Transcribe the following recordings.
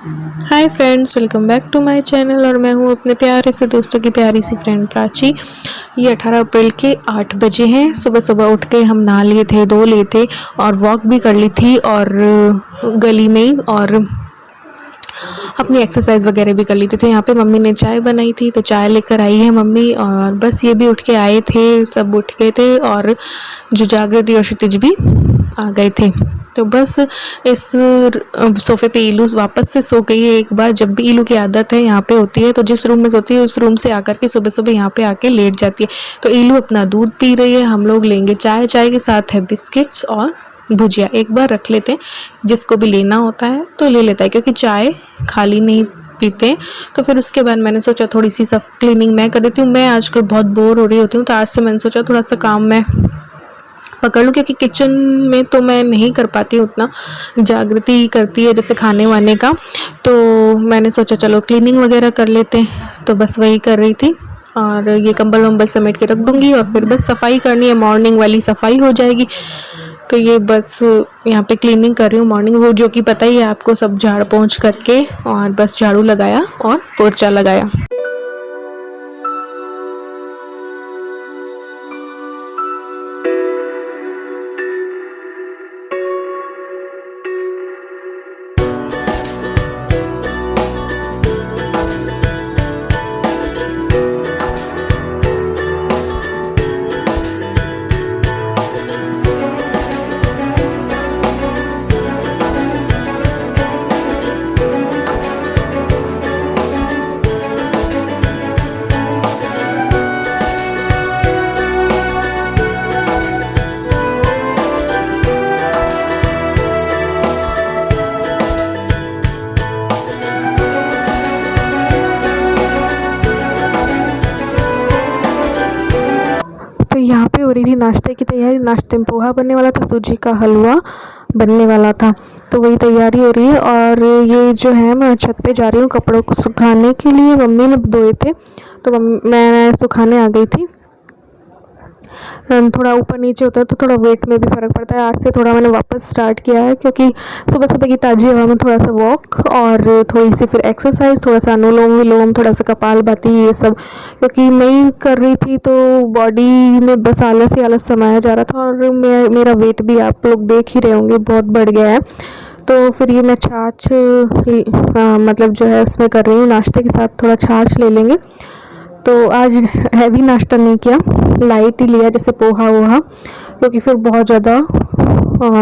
Hi friends, welcome back to my channel. और मैं हूँ अपने प्यारे से दोस्तों की प्यारी सी फ्रेंड प्राची। ये 18 अप्रैल के 8 बजे हैं। सुबह सुबह उठ के हम नहा लिए थे, धो लिए थे और वॉक भी कर ली थी और गली में ही, और अपनी एक्सरसाइज वगैरह भी कर ली थी। तो यहाँ पे मम्मी ने चाय बनाई थी, तो चाय लेकर आई है मम्मी। और बस ये भी उठ के आए थे, सब उठ गए थे और जो जागृति और क्षितिज भी आ गए थे। तो बस इस सोफ़े पे ईलू वापस से सो गई है। एक बार जब भी ईलू की आदत है यहाँ पे होती है, तो जिस रूम में सोती है उस रूम से आकर के सुबह सुबह यहाँ पे आके लेट जाती है। तो ईलू अपना दूध पी रही है, हम लोग लेंगे चाय। चाय के साथ है बिस्किट्स और भुजिया। एक बार रख लेते हैं, जिसको भी लेना होता है तो ले लेता है, क्योंकि चाय खाली नहीं पीते। तो फिर उसके बाद मैंने सोचा थोड़ी सी सब क्लीनिंग मैं कर देती हूँ। मैं आजकल बहुत बोर हो रही होती हूँ, तो आज से मैंने सोचा थोड़ा सा काम मैं पकड़ लूँ, क्योंकि किचन में तो मैं नहीं कर पाती हूँ उतना, जागृति करती है जैसे खाने वाने का। तो मैंने सोचा चलो क्लीनिंग वगैरह कर लेते हैं, तो बस वही कर रही थी। और ये कंबल वंबल समेट के रख दूँगी और फिर बस सफाई करनी है, मॉर्निंग वाली सफाई हो जाएगी। तो ये बस यहाँ पे क्लीनिंग कर रही हूँ मॉर्निंग, वो जो कि पता ही है आपको, सब झाड़ पोंछ करके और बस झाड़ू लगाया और पोंछा लगाया। तो यहाँ पे हो रही थी नाश्ते की तैयारी। नाश्ते में पोहा बनने वाला था, सूजी का हलवा बनने वाला था, तो वही तैयारी हो रही है। और ये जो है, मैं छत पे जा रही हूँ कपड़ों को सुखाने के लिए। मम्मी ने धोए थे तो मैं सुखाने आ गई थी। थोड़ा ऊपर नीचे होता है तो थोड़ा वेट में भी फ़र्क पड़ता है। आज से थोड़ा मैंने वापस स्टार्ट किया है, क्योंकि सुबह सुबह की ताज़ी हवा में थोड़ा सा वॉक और थोड़ी सी फिर एक्सरसाइज, थोड़ा सा अनुलोम विलोम, थोड़ा सा कपालभाति, ये सब क्योंकि नहीं कर रही थी तो बॉडी में बस आलस ही आलस समाया जा रहा था। और मेरा वेट भी आप लोग देख ही रहे होंगे बहुत बढ़ गया है। तो फिर ये मैं छाछ मतलब जो है उसमें कर रही हूँ, नाश्ते के साथ थोड़ा छाछ ले लेंगे। तो आज हैवी नाश्ता नहीं किया, लाइट ही लिया, जैसे पोहा वोहा, क्योंकि फिर बहुत ज़्यादा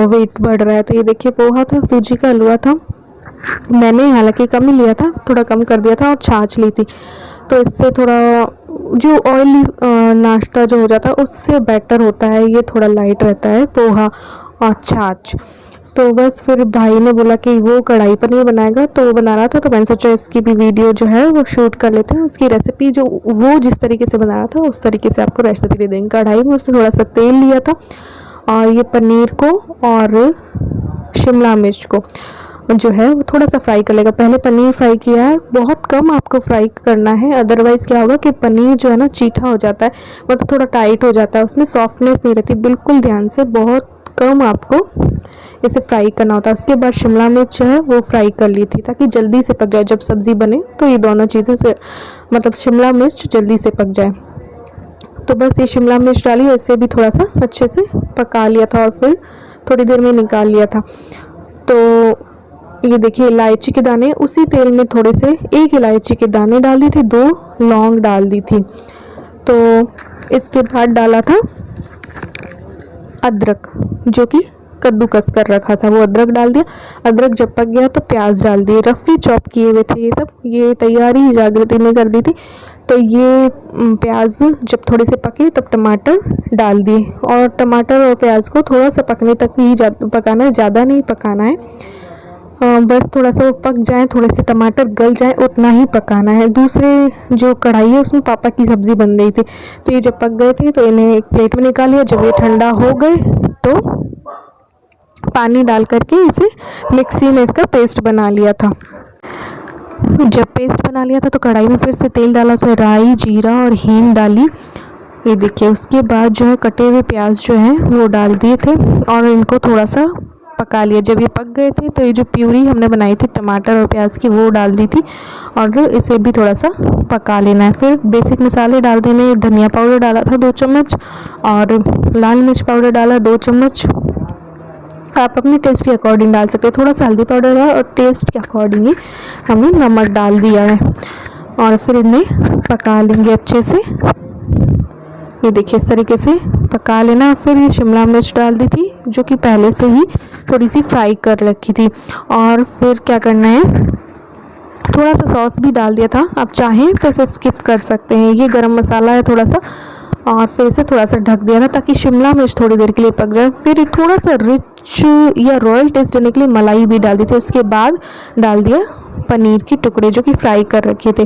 वेट बढ़ रहा है। तो ये देखिए पोहा था, सूजी का हलवा था, मैंने हालांकि कम ही लिया था, थोड़ा कम कर दिया था, और छाछ ली थी। तो इससे थोड़ा जो ऑयली नाश्ता जो हो जाता है उससे बेटर होता है, ये थोड़ा लाइट रहता है पोहा और छाछ। तो बस फिर भाई ने बोला कि वो कढ़ाई पनीर बनाएगा, तो वो बना रहा था, तो मैंने सोचा इसकी भी वीडियो जो है वो शूट कर लेते हैं। उसकी रेसिपी जो वो जिस तरीके से बना रहा था उस तरीके से आपको रेसिपी दे देंगे। कढ़ाई में उसने थोड़ा सा तेल लिया था और ये पनीर को और शिमला मिर्च को जो है वो थोड़ा सा फ्राई कर लेगा। पहले पनीर फ्राई किया है, बहुत कम आपको फ्राई करना है, अदरवाइज़ क्या होगा कि पनीर जो है ना चीठा हो जाता है, मतलब थोड़ा टाइट हो जाता है, उसमें सॉफ्टनेस नहीं रहती। बिल्कुल ध्यान से, बहुत कम आपको इसे फ्राई करना होता है। उसके बाद शिमला मिर्च जो है वो फ्राई कर ली थी, ताकि जल्दी से पक जाए। जब सब्ज़ी बने तो ये दोनों चीज़ें से मतलब शिमला मिर्च जल्दी से पक जाए। तो बस ये शिमला मिर्च डाली और इसे भी थोड़ा सा अच्छे से पका लिया था और फिर थोड़ी देर में निकाल लिया था। तो ये देखिए इलायची के दाने उसी तेल में थोड़े से, एक इलायची के दाने डाल दी थी, 2 लौंग डाल दी थी। तो इसके बाद डाला था अदरक, जो कि कद्दूकस कर रखा था, वो अदरक डाल दिया। अदरक जब पक गया तो प्याज डाल दिए, रफली चॉप किए हुए थे ये सब। ये तैयारी जागृति ने कर दी थी। तो ये प्याज जब थोड़े से पके तब टमाटर डाल दिए, और टमाटर और प्याज को थोड़ा सा पकने तक ही पकाना है, ज़्यादा नहीं पकाना है। बस थोड़ा सा वो पक जाए, थोड़े से टमाटर गल जाए, उतना ही पकाना है। दूसरे जो कढ़ाई है उसमें पापा की सब्ज़ी बन रही थी, तो ये जब पक गए थे तो इन्हें एक प्लेट में निकाल लिया। जब ये ठंडा हो गए तो पानी डाल करके इसे मिक्सी में इसका पेस्ट बना लिया था। जब पेस्ट बना लिया था तो कढ़ाई में फिर से तेल डाला, उसमें राई, जीरा और हींग डाली। ये देखिए उसके बाद जो है कटे हुए प्याज जो हैं वो डाल दिए थे और इनको थोड़ा सा पका लिया। जब ये पक गए थे तो ये जो प्यूरी हमने बनाई थी टमाटर और प्याज की वो डाल दी थी और इसे भी थोड़ा सा पका लेना है। फिर बेसिक मसाले डाल देने, धनिया पाउडर डाला था 2 चम्मच और लाल मिर्च पाउडर डाला 2 चम्मच। आप अपने टेस्ट के अकॉर्डिंग डाल सकते हैं, थोड़ा सा हल्दी पाउडर है और टेस्ट के अकॉर्डिंग ही हमने नमक डाल दिया है और फिर इन्हें पका लेंगे अच्छे से। ये देखिए इस तरीके से पका लेना। फिर ये शिमला मिर्च डाल दी थी जो कि पहले से ही थोड़ी सी फ्राई कर रखी थी और फिर क्या करना है, थोड़ा सा सॉस भी डाल दिया था, आप चाहें तो इसे स्किप कर सकते हैं। ये गरम मसाला है थोड़ा सा और फिर इसे थोड़ा सा ढक दिया था ताकि शिमला मिर्च थोड़ी देर के लिए पक जाए। फिर थोड़ा सा रिच या रॉयल टेस्ट देने के लिए मलाई भी डाल दी थी। उसके बाद डाल दिया पनीर के टुकड़े जो कि फ्राई कर रखे थे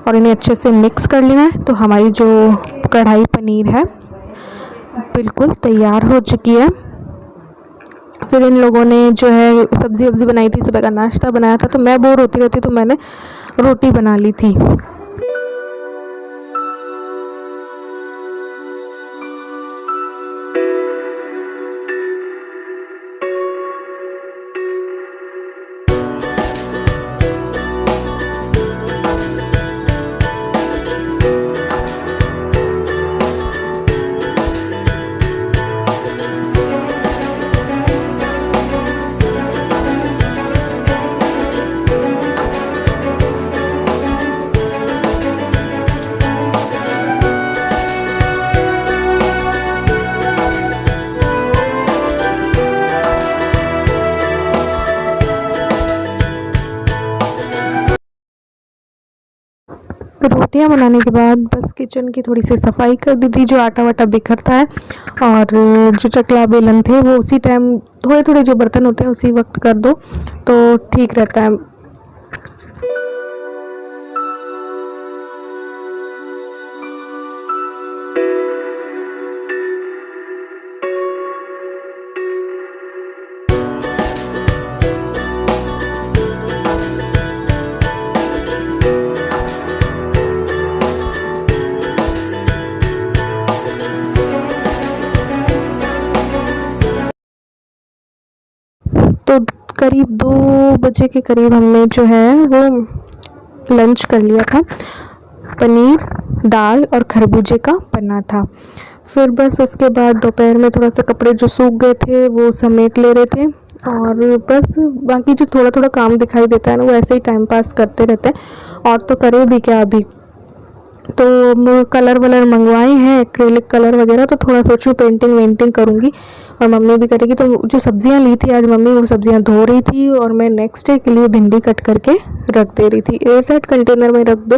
और इन्हें अच्छे से मिक्स कर लेना है। तो हमारी जो कढ़ाई पनीर है बिल्कुल तैयार हो चुकी है। फिर इन लोगों ने जो है सब्ज़ी वब्ज़ी बनाई थी, सुबह का नाश्ता बनाया था, तो मैं बोर होती रहती तो मैंने रोटी बना ली थी। रोटियां बनाने के बाद बस किचन की थोड़ी सी सफाई कर दी थी, जो आटा वाटा बिखरता है, और जो चकला बेलन थे वो उसी टाइम थोड़े थोड़े जो बर्तन होते हैं उसी वक्त कर दो तो ठीक रहता है। तो करीब 2 बजे के करीब हमने जो है वो लंच कर लिया था। पनीर, दाल और खरबूजे का बना था। फिर बस उसके बाद दोपहर में थोड़ा सा कपड़े जो सूख गए थे वो समेट ले रहे थे और बस बाकी जो थोड़ा थोड़ा काम दिखाई देता है ना वो ऐसे ही टाइम पास करते रहते हैं, और तो करे भी क्या अभी। तो कलर वलर मंगवाए हैं, एक्रेलिक कलर वगैरह, तो थोड़ा सोचूं पेंटिंग वेंटिंग करूँगी और मम्मी भी करेगी। तो जो सब्जियां ली थी आज मम्मी, वो सब्जियां धो रही थी और मैं नेक्स्ट डे के लिए भिंडी कट करके रख दे रही थी। एयरटाइट कंटेनर में रख दो,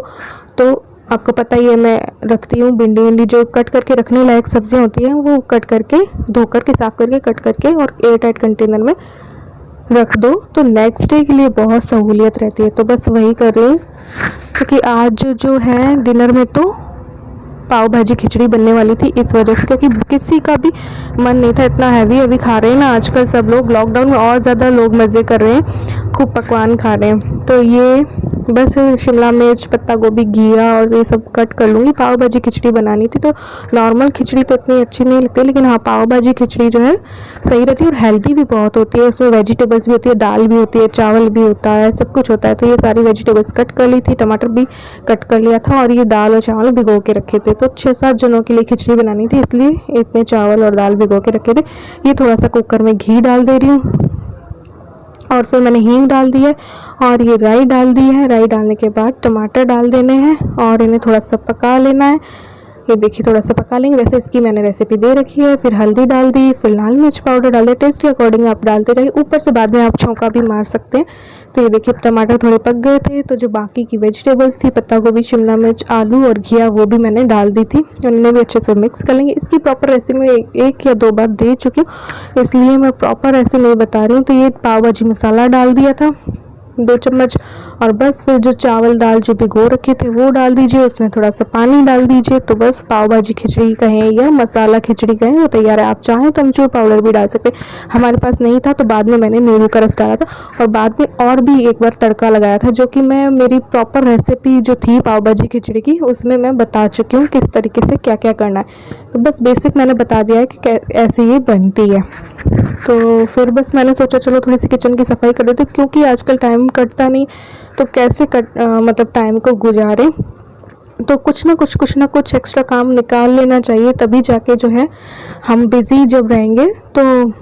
तो आपको पता ही है मैं रखती हूँ भिंडी विंडी जो कट करके रखने लायक सब्जियां होती हैं वो कट करके धो करके साफ़ करके कट करके और एयरटाइट कंटेनर में रख दो, तो नेक्स्ट डे के लिए बहुत सहूलियत रहती है। तो बस वही कर रही हूँ, क्योंकि आज जो है डिनर में तो पाव भाजी खिचड़ी बनने वाली थी इस वजह से, क्योंकि किसी का भी मन नहीं था इतना हैवी अभी खा रहे हैं ना आजकल सब लोग, लॉकडाउन में और ज़्यादा लोग मज़े कर रहे हैं, खूब पकवान खा रहे हैं। तो ये बस शिमला मिर्च, पत्ता गोभी, घिया और ये सब कट कर लूँगी। पाव भाजी खिचड़ी बनानी थी, तो नॉर्मल खिचड़ी तो इतनी अच्छी नहीं लगती, लेकिन हाँ पाव भाजी खिचड़ी जो है सही रहती है और हेल्दी भी बहुत होती है। उसमें वेजिटेबल्स भी होती है, दाल भी होती है, चावल भी होता है, सब कुछ होता है। तो ये सारी वेजिटेबल्स कट कर ली थी, टमाटर भी कट कर लिया था और ये दाल और चावल भिगो के रखे थे। तो 6-7 जनों के लिए खिचड़ी बनानी थी, इसलिए इतने चावल और दाल भिगो के रखे थे। ये थोड़ा सा कुकर में घी डाल दे रही हूँ और फिर मैंने हींग डाल दी है और ये राई डाल दी है। राई डालने के बाद टमाटर डाल देने हैं और इन्हें थोड़ा सा पका लेना है। ये देखिए थोड़ा सा पका लेंगे, वैसे इसकी मैंने रेसिपी दे रखी है। फिर हल्दी डाल दी, फिर लाल मिर्च पाउडर डाल दिया, टेस्ट के अकॉर्डिंग आप डालते जाइए, ऊपर से बाद में आप छौंका भी मार सकते हैं। तो ये देखिए टमाटर थोड़े पक गए थे, तो जो बाकी की वेजिटेबल्स थी, पत्ता गोभी, शिमला मिर्च, आलू और घिया, वो भी मैंने डाल दी थी। उन्हें भी अच्छे से मिक्स कर लेंगे। इसकी प्रॉपर रेसिपी मैं 1 या 2 बार दे चुकी हूँ, इसलिए मैं प्रॉपर ऐसे नहीं बता रही हूँ। तो ये पाव भाजी मसाला डाल दिया था 2 चम्मच और बस फिर जो चावल दाल जो भिगो रखे थे वो डाल दीजिए, उसमें थोड़ा सा पानी डाल दीजिए। तो बस पाव भाजी खिचड़ी कहें या मसाला खिचड़ी कहें वो तैयार है। आप चाहें तो अमचूर पाउडर भी डाल सकते हैं, हमारे पास नहीं था तो बाद में मैंने नींबू का रस डाला था और बाद में और भी एक बार तड़का लगाया था, जो कि मैं मेरी प्रॉपर रेसिपी जो थी पाव भाजी खिचड़ी की उसमें मैं बता चुकी हूँ किस तरीके से क्या क्या करना है। तो बस बेसिक मैंने बता दिया है कि ऐसे ये बनती है। तो फिर बस मैंने सोचा चलो थोड़ी सी किचन की सफाई कर देते, क्योंकि आजकल टाइम कटता नहीं, तो कैसे मतलब टाइम को गुजारें, तो कुछ ना कुछ एक्स्ट्रा काम निकाल लेना चाहिए, तभी जाके जो है हम बिज़ी जब रहेंगे तो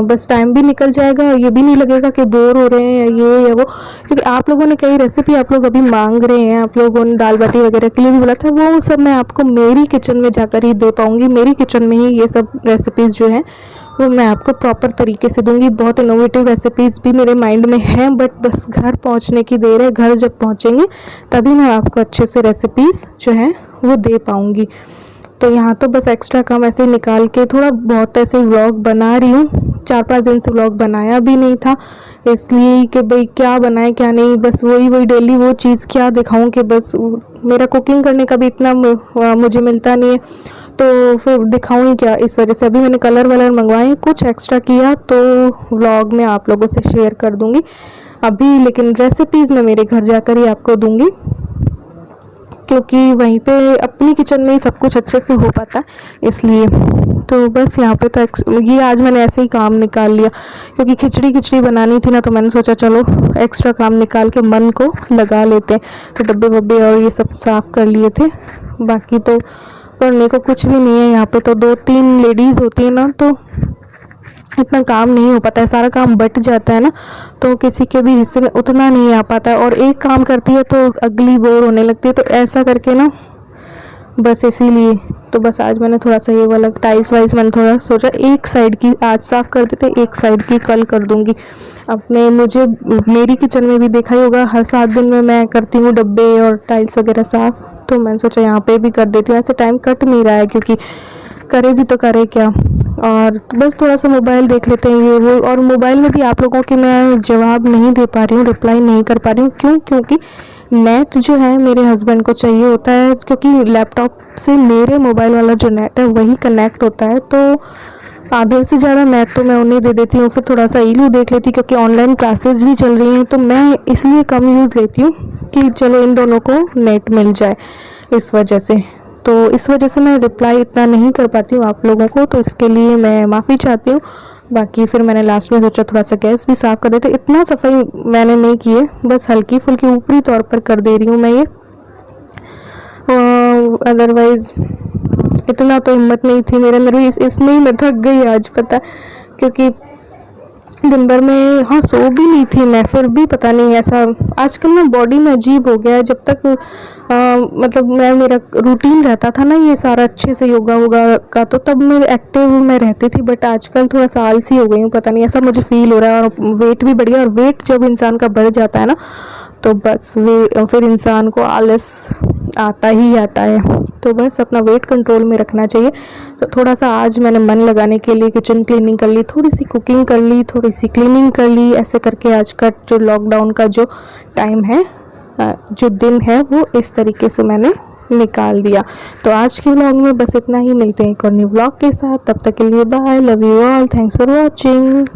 बस टाइम भी निकल जाएगा, ये भी नहीं लगेगा कि बोर हो रहे हैं ये या वो। क्योंकि आप लोगों ने कई रेसिपी आप लोग अभी मांग रहे हैं, आप लोगों ने दाल बाटी वगैरह के लिए भी बोला था, वो सब मैं आपको मेरी किचन में जाकर ही दे पाऊँगी। मेरी किचन में ही ये सब रेसिपीज़ जो हैं वो मैं आपको प्रॉपर तरीके से दूंगी। बहुत इनोवेटिव रेसिपीज़ भी मेरे माइंड में हैं, बट बस घर पहुंचने की देर है। घर जब पहुंचेंगे तभी मैं आपको अच्छे से रेसिपीज़ जो हैं वो दे पाऊंगी। तो यहाँ तो बस एक्स्ट्रा काम ऐसे ही निकाल के थोड़ा बहुत ऐसे व्लॉग बना रही हूँ। 4-5 दिन से व्लॉग बनाया भी नहीं था, इसलिए कि भाई क्या बनाए क्या नहीं, बस वही डेली वो चीज़ क्या दिखाऊं, कि बस मेरा कुकिंग करने का भी इतना मुझे मिलता नहीं है, तो फिर दिखाऊं ही क्या। इस वजह से अभी मैंने कलर वलर मंगवाए, कुछ एक्स्ट्रा किया तो व्लॉग में आप लोगों से शेयर कर दूंगी अभी, लेकिन रेसिपीज़ मैं मेरे घर जाकर ही आपको दूंगी, क्योंकि वहीं पे अपनी किचन में ही सब कुछ अच्छे से हो पाता है इसलिए। तो बस यहाँ पे तो ये आज मैंने ऐसे ही काम निकाल लिया, क्योंकि खिचड़ी बनानी थी ना, तो मैंने सोचा चलो एक्स्ट्रा काम निकाल के मन को लगा लेते हैं। तो डब्बे वब्बे और ये सब साफ़ कर लिए थे, बाकी तो करने को कुछ भी नहीं है। यहाँ पे तो 2-3 लेडीज़ होती है ना, तो इतना काम नहीं हो पाता है, सारा काम बट जाता है ना, तो किसी के भी हिस्से में उतना नहीं आ पाता है, और एक काम करती है तो अगली बोर होने लगती है, तो ऐसा करके ना बस इसीलिए। तो बस आज मैंने थोड़ा सा ये वाला टाइल्स वाइल्स मैंने थोड़ा सोचा एक साइड की आज साफ़ कर देते, एक साइड की कल कर दूंगी। अपने मुझे मेरी किचन में भी देखा ही होगा, हर 7 दिन में मैं करती हूँ डब्बे और टाइल्स वगैरह साफ़, तो मैंने सोचा यहाँ पे भी कर देती हूँ। ऐसे टाइम कट नहीं रहा है, क्योंकि करे भी तो करे क्या, और बस थोड़ा सा मोबाइल देख लेते हैं ये वो। और मोबाइल में भी आप लोगों के मैं जवाब नहीं दे पा रही हूँ, रिप्लाई नहीं कर पा रही हूँ, क्यों? क्योंकि नेट जो है मेरे हस्बैंड को चाहिए होता है, क्योंकि लैपटॉप से मेरे मोबाइल वाला जो नेट है वही कनेक्ट होता है, तो आधे से ज़्यादा नेट तो मैं उन्हें दे देती हूँ। फिर थोड़ा सा ईलू देख लेती, क्योंकि ऑनलाइन क्लासेस भी चल रही हैं, तो मैं इसलिए कम यूज़ लेती हूँ कि चलो इन दोनों को नेट मिल जाए, इस वजह से। तो इस वजह से मैं रिप्लाई इतना नहीं कर पाती हूँ आप लोगों को, तो इसके लिए मैं माफ़ी चाहती हूँ। बाकी फिर मैंने लास्ट में सोचा थोड़ा सा गैस भी साफ़ कर देते, इतना सफाई मैंने नहीं की है, बस हल्की फुल्की ऊपरी तौर पर कर दे रही हूँ मैं ये, अदरवाइज़ इतना तो हिम्मत नहीं थी मेरे अंदर भी। इसमें ही मैं थक गई आज, पता, क्योंकि दिन भर में हाँ सो भी नहीं थी मैं, फिर भी पता नहीं ऐसा आजकल ना बॉडी में अजीब हो गया है। जब तक मतलब मेरा रूटीन रहता था ना ये सारा अच्छे से योगा वोगा का, तो तब मैं एक्टिव मैं रहती थी, बट आजकल थोड़ा सा आलसी हो गई हूँ, पता नहीं ऐसा मुझे फील हो रहा है। और वेट भी बढ़ गया, और वेट जब इंसान का बढ़ जाता है ना, तो बस फिर इंसान को आलस आता ही आता है, तो बस अपना वेट कंट्रोल में रखना चाहिए। तो थोड़ा सा आज मैंने मन लगाने के लिए किचन क्लीनिंग कर ली, थोड़ी सी कुकिंग कर ली, थोड़ी सी क्लीनिंग कर ली, ऐसे करके आज का जो लॉकडाउन का जो टाइम है, जो दिन है, वो इस तरीके से मैंने निकाल दिया। तो आज के व्लॉग में बस इतना ही, मिलते हैं एक और न्यू व्लॉग के साथ, तब तक के लिए bye, love you all, thanks for watching.